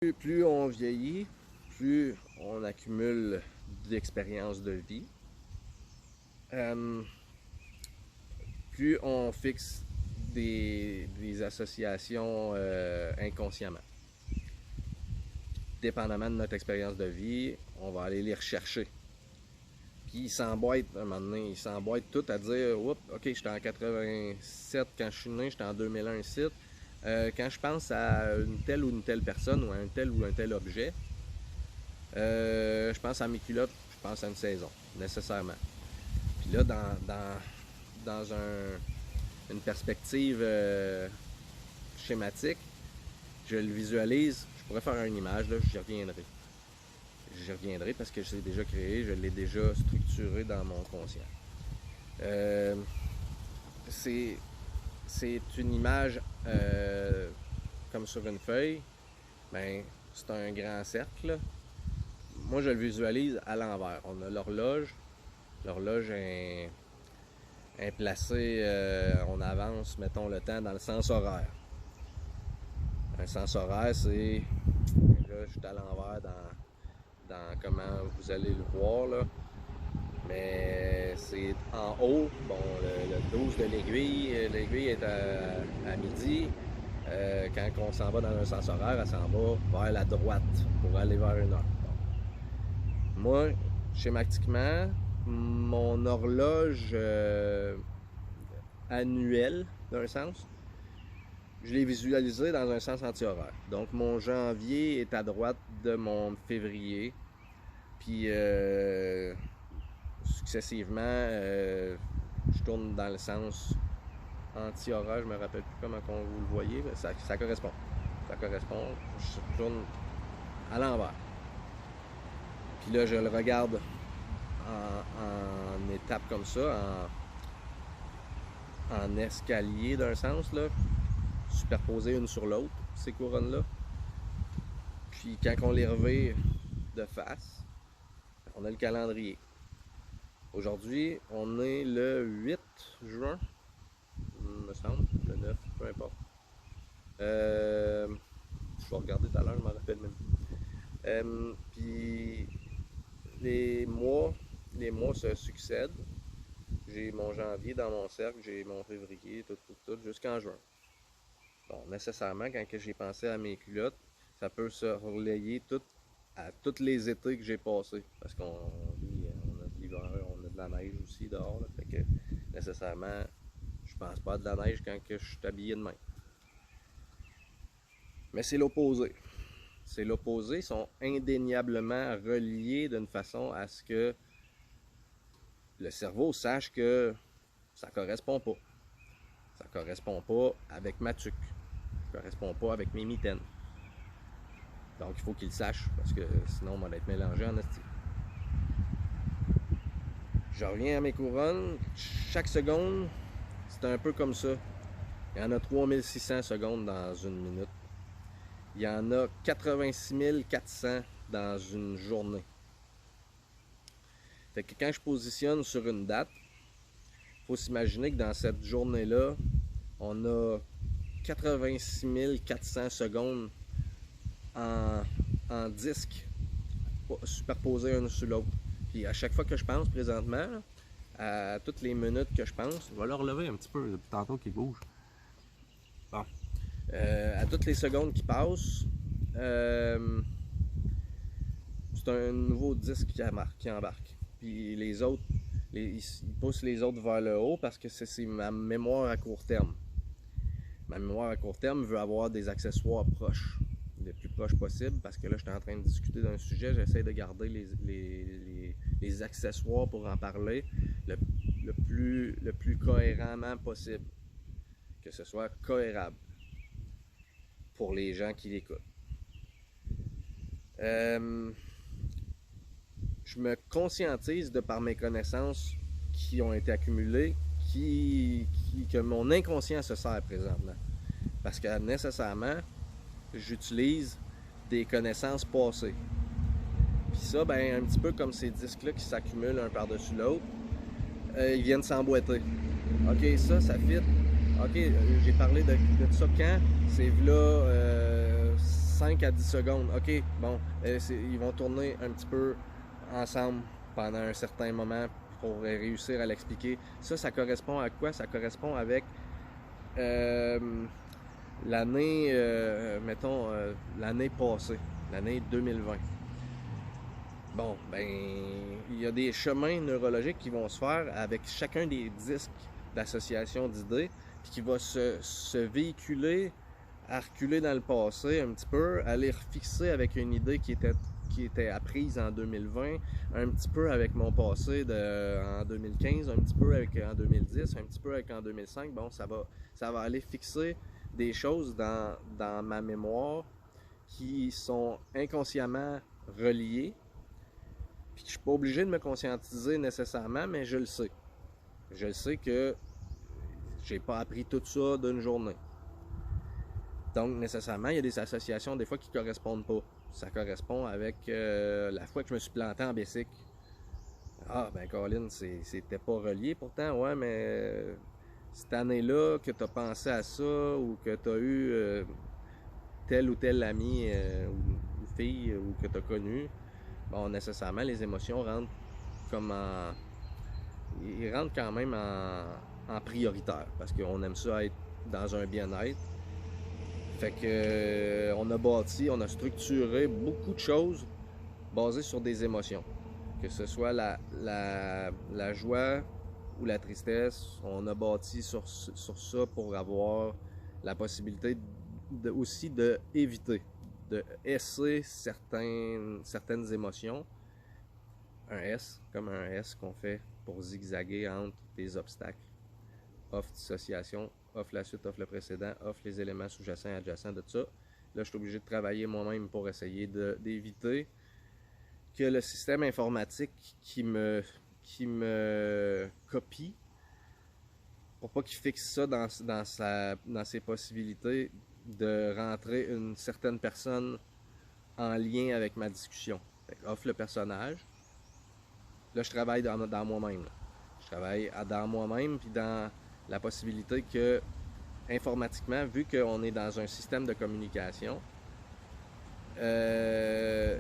Plus on vieillit, plus on accumule d'expérience de vie, euh, plus on fixe des associations inconsciemment. Dépendamment de notre expérience de vie, on va aller les rechercher. Puis ils s'emboîtent à un moment donné, ils s'emboîtent tout à dire oups, ok, j'étais en 87 quand je suis né, j'étais en 2001 ici. Quand je pense à une telle personne ou à un tel objet, je pense à mes culottes, je pense à une saison, nécessairement. Puis là, dans une perspective schématique, je le visualise, je pourrais faire une image, là, j'y reviendrai. J'y reviendrai parce que je l'ai déjà créé, je l'ai déjà structuré dans mon conscient. C'est une image comme sur une feuille, ben, c'est un grand cercle. Moi, je le visualise à l'envers. On a l'horloge. L'horloge est placée, on avance, mettons, le temps dans le sens horaire. Un sens horaire, c'est... Là, je suis à l'envers dans comment vous allez le voir, là. Mais c'est en haut, bon, le 12 de l'aiguille, l'aiguille est à midi. Quand on s'en va dans un sens horaire, elle s'en va vers la droite pour aller vers une heure. Bon. Moi, schématiquement, mon horloge annuelle, d'un sens, je l'ai visualisé dans un sens anti-horaire. Donc, mon janvier est à droite de mon février. Puis, successivement, je tourne dans le sens anti-horaire. Je me rappelle plus comment vous le voyez, mais ça correspond. Ça correspond. Je tourne à l'envers. Puis là, je le regarde en étapes comme ça, en escalier d'un sens, là, superposées une sur l'autre, ces couronnes-là. Puis quand on les revire de face, on a le calendrier. Aujourd'hui, on est le 8 juin, me semble, le 9, peu importe. Je vais regarder tout à l'heure, je m'en rappelle même. Puis les mois se succèdent. J'ai mon janvier dans mon cercle, j'ai mon février, tout, jusqu'en juin. Bon, nécessairement, quand j'ai pensé à mes culottes, ça peut se relayer à tous les étés que j'ai passés. Parce qu'on a de l'hiver, on a de la neige aussi dehors. Là, fait que nécessairement, je pense pas à de la neige quand je suis habillé de même. Mais c'est l'opposé. C'est l'opposé, ils sont indéniablement reliés d'une façon à ce que le cerveau sache que ça correspond pas. Ça correspond pas avec ma tuque. Ça correspond pas avec mes mitaines. Donc il faut qu'il le sache, parce que sinon on va être mélangé en esti. Je reviens à mes couronnes. Chaque seconde, c'est un peu comme ça. Il y en a 3600 secondes dans une minute. Il y en a 86 400 dans une journée. Fait que quand je positionne sur une date, il faut s'imaginer que dans cette journée-là, on a 86 400 secondes en disque superposés un sur l'autre. Puis à chaque fois que je pense présentement, à toutes les minutes que je pense, je vais le relever un petit peu depuis tantôt qu'il bouge. Bon. À toutes les secondes qui passent, c'est un nouveau disque qui embarque. Puis les autres, ils poussent les autres vers le haut parce que c'est ma mémoire à court terme. Ma mémoire à court terme veut avoir des accessoires proches, le plus proches possible, parce que là, je suis en train de discuter d'un sujet, j'essaie de garder les accessoires pour en parler le plus cohéremment possible. Que ce soit cohérable pour les gens qui l'écoutent. Je me conscientise de par mes connaissances qui ont été accumulées, que mon inconscient se sert présentement. Parce que nécessairement, j'utilise des connaissances passées. Puis ça, ben, un petit peu comme ces disques-là qui s'accumulent un par-dessus l'autre, ils viennent s'emboîter. Ok, ça fit. Ok, j'ai parlé de ça quand? C'est là 5 à 10 secondes. OK, bon, ils vont tourner un petit peu ensemble pendant un certain moment pour réussir à l'expliquer. Ça correspond à quoi? Ça correspond avec l'année, mettons, l'année passée, l'année 2020. Bon, ben, il y a des chemins neurologiques qui vont se faire avec chacun des disques d'association d'idées, puis qui va se véhiculer à reculer dans le passé un petit peu, à les refixer avec une idée qui était apprise en 2020, un petit peu avec mon passé en 2015, un petit peu avec en 2010, un petit peu avec en 2005. Bon, ça va aller fixer des choses dans ma mémoire qui sont inconsciemment reliées, puis que je suis pas obligé de me conscientiser nécessairement, mais je le sais. Je le sais que j'ai pas appris tout ça d'une journée. Donc, nécessairement, il y a des associations des fois qui ne correspondent pas. Ça correspond avec la fois que je me suis planté en bicycle. Ah, ben Colin, c'était pas relié pourtant, ouais, mais cette année-là, que tu as pensé à ça ou que tu as eu tel ou tel ami ou fille ou que tu as connu, bon, nécessairement, les émotions rentrent comme en. Ils rentrent quand même en prioritaire parce qu'on aime ça être dans un bien-être. Fait que on a structuré beaucoup de choses basées sur des émotions. Que ce soit la joie ou la tristesse, on a bâti sur ça pour avoir la possibilité aussi d'éviter, de esser certaines émotions. Un S, comme un S qu'on fait pour zigzaguer entre des obstacles. Off dissociation, off la suite, off le précédent, off les éléments sous-jacents et adjacents de ça. Là, je suis obligé de travailler moi-même pour essayer d'éviter que le système informatique qui me copie, pour pas qu'il fixe ça dans ses possibilités de rentrer une certaine personne en lien avec ma discussion. Fait que off le personnage. Là, je travaille dans moi-même. Je travaille dans moi-même, puis dans la possibilité que, informatiquement, vu qu'on est dans un système de communication, les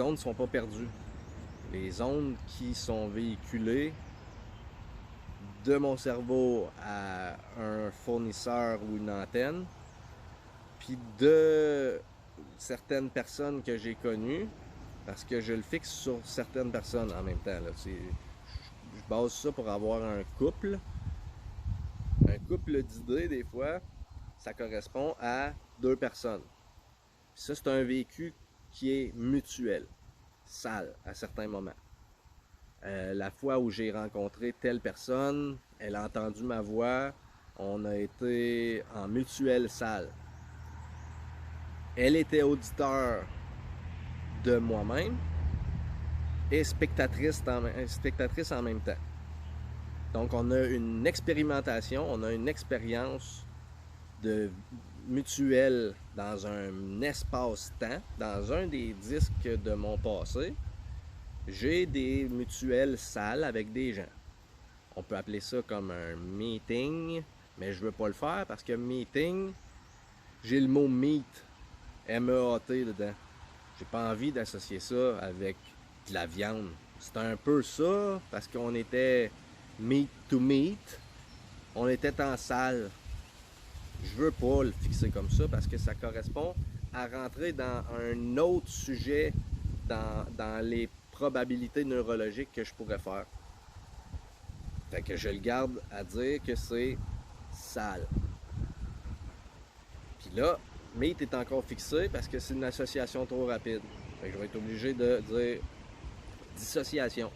ondes ne sont pas perdues. Les ondes qui sont véhiculées de mon cerveau à un fournisseur ou une antenne, puis de certaines personnes que j'ai connues, parce que je le fixe sur certaines personnes en même temps. Là. Je base ça pour avoir un couple. Un couple d'idées, des fois, ça correspond à 2 personnes. Puis ça, c'est un vécu qui est mutuel, sale, à certains moments. La fois où j'ai rencontré telle personne, elle a entendu ma voix, on a été en mutuelle salle. Elle était auditeur de moi-même et spectatrice en même temps. Donc, on a une expérimentation, on a une expérience de mutuelle dans un espace-temps, dans un des disques de mon passé. J'ai des mutuelles salles avec des gens. On peut appeler ça comme un meeting, mais je ne veux pas le faire parce que meeting, j'ai le mot meat, M-E-A-T dedans. J'ai pas envie d'associer ça avec de la viande. C'est un peu ça, parce qu'on était meat to meat, on était en salle. Je veux pas le fixer comme ça parce que ça correspond à rentrer dans un autre sujet dans les probabilités neurologiques que je pourrais faire. Fait que je le garde à dire que c'est salle. Puis là, meat est encore fixé parce que c'est une association trop rapide. Fait que je vais être obligé de dire dissociation.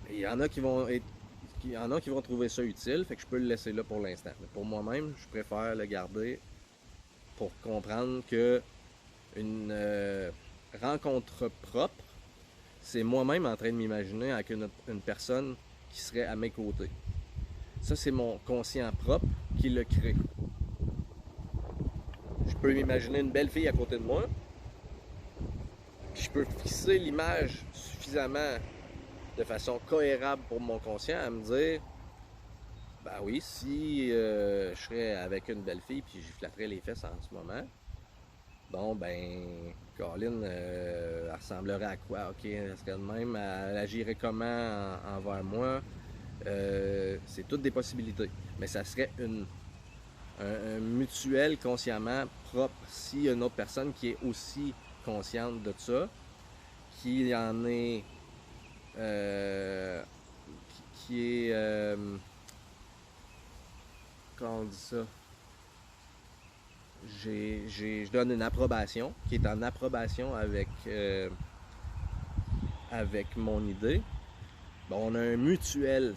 Il y en a qui vont trouver ça utile, fait que je peux le laisser là pour l'instant. Mais pour moi-même, je préfère le garder pour comprendre que une rencontre propre, c'est moi-même en train de m'imaginer avec une personne qui serait à mes côtés. Ça, c'est mon conscient propre qui le crée. Je peux m'imaginer une belle fille à côté de moi, puis je peux fixer l'image suffisamment de façon cohérente pour mon conscient à me dire, ben oui, si je serais avec une belle fille puis j'y flatterais les fesses en ce moment, Bon, ben, Colin, elle ressemblerait à quoi? Ok, elle serait de même, elle agirait comment envers moi? C'est toutes des possibilités. Mais ça serait un mutuel consciemment propre. S'il y a une autre personne qui est aussi consciente de ça, qui en est. Qui est. Comment on dit ça? Je donne une approbation, qui est en approbation avec mon idée. Bon, on a un mutuel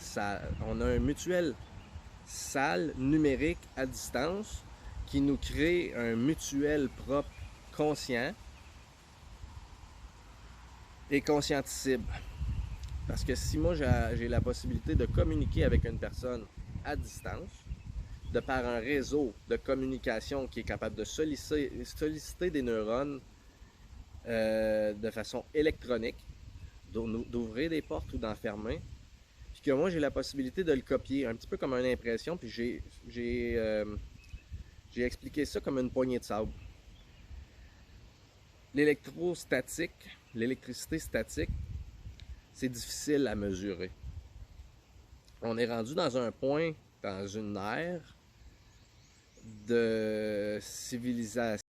salle numérique à distance qui nous crée un mutuel propre conscient et conscienticible. Parce que si moi j'ai la possibilité de communiquer avec une personne à distance, de par un réseau de communication qui est capable de solliciter des neurones de façon électronique, d'ouvrir des portes ou d'enfermer, puis que moi j'ai la possibilité de le copier, un petit peu comme une impression, puis j'ai expliqué ça comme une poignée de sable. L'électricité statique, c'est difficile à mesurer. On est rendu dans un point, dans une ère de civilisation